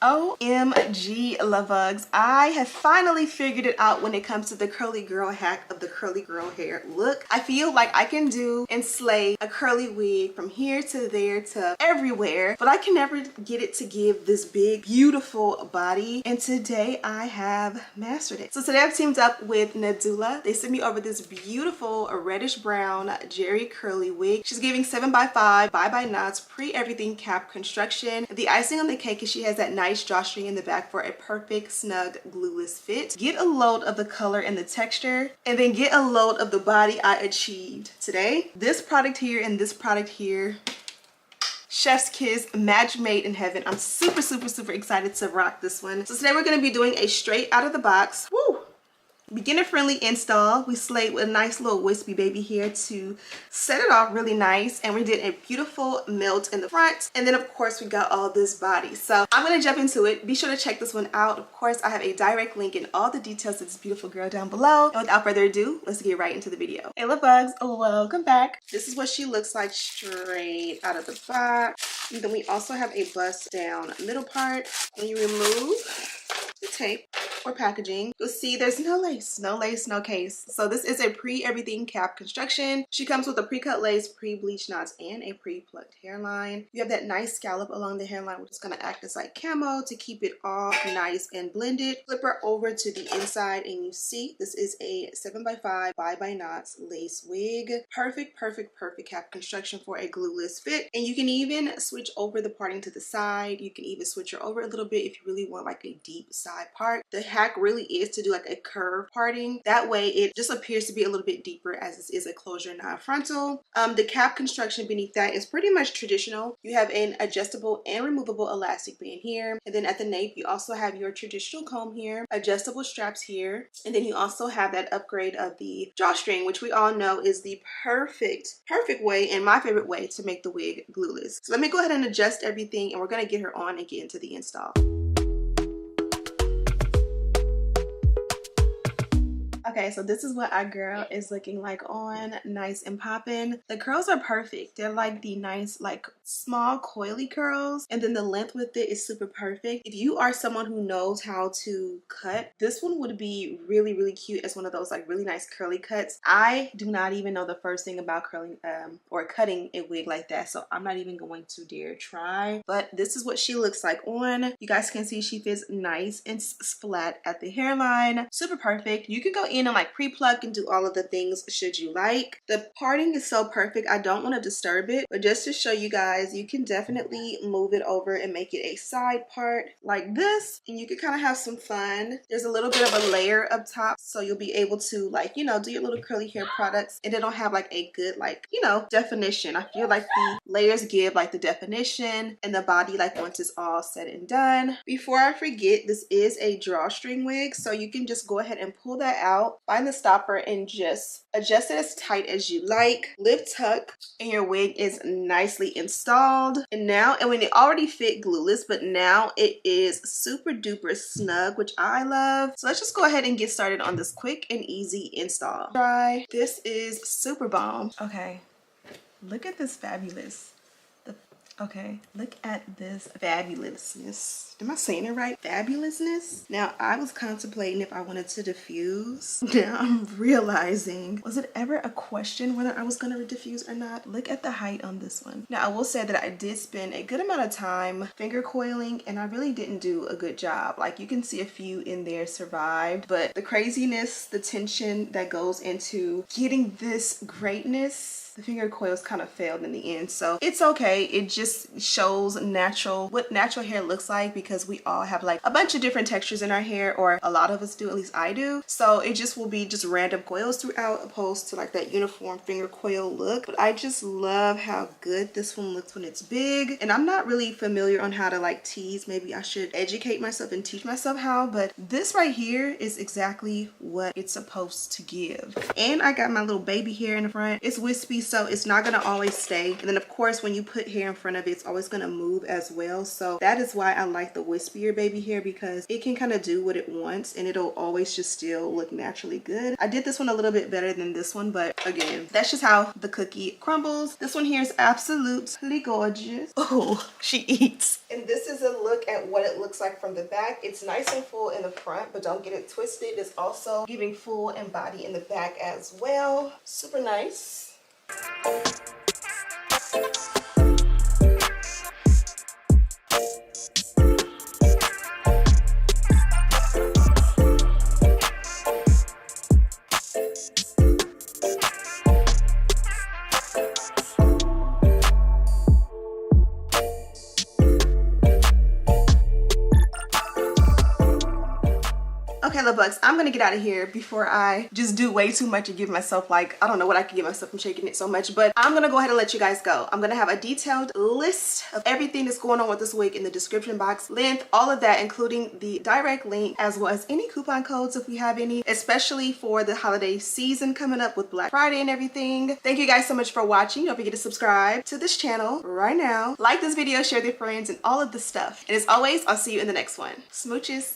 OMG lovugs, I have finally figured it out when it comes to the curly girl hack of the curly girl hair look. I feel like I can do and slay a curly wig from here to there to everywhere, but I can never get it to give this big beautiful body, and today I have mastered it. So today I've teamed up with Nadula. They sent me over this beautiful reddish brown jerry curly wig. She's giving 7x5 by knots pre-everything cap construction. The icing on the cake is she has that nice drawstring in the back for a perfect snug glueless fit. Get a load of the color and the texture, and then get a load of the body I achieved today. This product here and this product here, chef's kiss, match made in heaven. I'm super excited to rock this one. So today we're going to be doing a straight out of the box, beginner friendly install. We slayed with a nice little wispy baby hair to set it off really nice, and we did a beautiful melt in the front, and then of course we got all this body. So I'm gonna jump into it. Be sure to check this one out. Of course, I have a direct link and all the details of this beautiful girl down below, and without further ado, let's get right into the video. Hey love bugs, welcome back. This is what she looks like straight out of the box. And then we also have a bust down middle part. When you remove the tape or packaging, you'll see there's no lace, no case. So this is a pre-everything cap construction. She comes with a pre-cut lace, pre-bleach knots, and a pre-plucked hairline. You have that nice scallop along the hairline, which is going to act as like camo to keep it all nice and blended. Flip her over to the inside, and you see this is a 7x5 by knots lace wig. Perfect cap construction for a glueless fit. And you can even switch over the parting to the side. You can even switch her over a little bit if you really want like a deep side part. The hack really is to do like a curve parting. That way it just appears to be a little bit deeper, as this is a closure, not frontal. The cap construction beneath that is pretty much traditional. You have an adjustable and removable elastic band here, and then at the nape you also have your traditional comb here, adjustable straps here, and then you also have that upgrade of the drawstring, which we all know is the perfect way and my favorite way to make the wig glueless. So let me go ahead and adjust everything, and we're going to get her on and get into the install. Okay, so this is what our girl is looking like on, nice and popping. The curls are perfect. They're like the nice, like small coily curls, and then the length with it is super perfect. If you are someone who knows how to cut, this one would be really cute as one of those like really nice curly cuts. I do not even know the first thing about curling or cutting a wig like that, so I'm not even going to dare try. But this is what she looks like on. You guys can see she fits nice and flat at the hairline. Super perfect. You can go in and like pre-pluck and do all of the things should you like. The parting is so perfect, I don't want to disturb it, but just to show you guys, you can definitely move it over and make it a side part like this, and you can kind of have some fun. There's a little bit of a layer up top, so you'll be able to like, you know, do your little curly hair products, and they don't have like a good like, you know, definition. I feel like the layers give like the definition and the body like once it's all said and done. Before I forget, this is a drawstring wig, so you can just go ahead and pull that out, find the stopper, and just adjust it as tight as you like. Lip tuck, and your wig is nicely installed. And when it already fit glueless, but now it is super duper snug, which I love. So let's just go ahead and get started on this quick and easy install. This is super bomb. Okay, look at this fabulous. Okay, look at this fabulousness. Am I saying it right? Fabulousness? Now, I was contemplating if I wanted to diffuse. Now, I'm realizing, was it ever a question whether I was going to diffuse or not? Look at the height on this one. Now, I will say that I did spend a good amount of time finger coiling, and I really didn't do a good job. Like, you can see a few in there survived, but the craziness, the tension that goes into getting this greatness, the finger coils kind of failed in the end. So it's okay. It just shows what natural hair looks like, because we all have like a bunch of different textures in our hair, or a lot of us do, at least I do. So it just will be just random coils throughout, opposed to like that uniform finger coil look. But I just love how good this one looks when it's big. And I'm not really familiar on how to like tease. Maybe I should educate myself and teach myself how, but this right here is exactly what it's supposed to give. And I got my little baby hair in the front. It's wispy, so it's not gonna always stay. And then of course, when you put hair in front of it, it's always gonna move as well. So that is why I like the wispier baby hair, because it can kind of do what it wants and it'll always just still look naturally good. I did this one a little bit better than this one, but again, that's just how the cookie crumbles. This one here is absolutely gorgeous. Oh, she eats. And this is a look at what it looks like from the back. It's nice and full in the front, but don't get it twisted. It's also giving full and body in the back as well. Super nice. Okay, little bugs, I'm gonna get out of here before I just do way too much and give myself, like, I don't know what I can give myself from shaking it so much, but I'm gonna go ahead and let you guys go. I'm gonna have a detailed list of everything that's going on with this wig in the description box, length, all of that, including the direct link, as well as any coupon codes if we have any, especially for the holiday season coming up with Black Friday and everything. Thank you guys so much for watching. Don't forget to subscribe to this channel right now. Like this video, share with your friends, and all of the stuff. And as always, I'll see you in the next one. Smooches.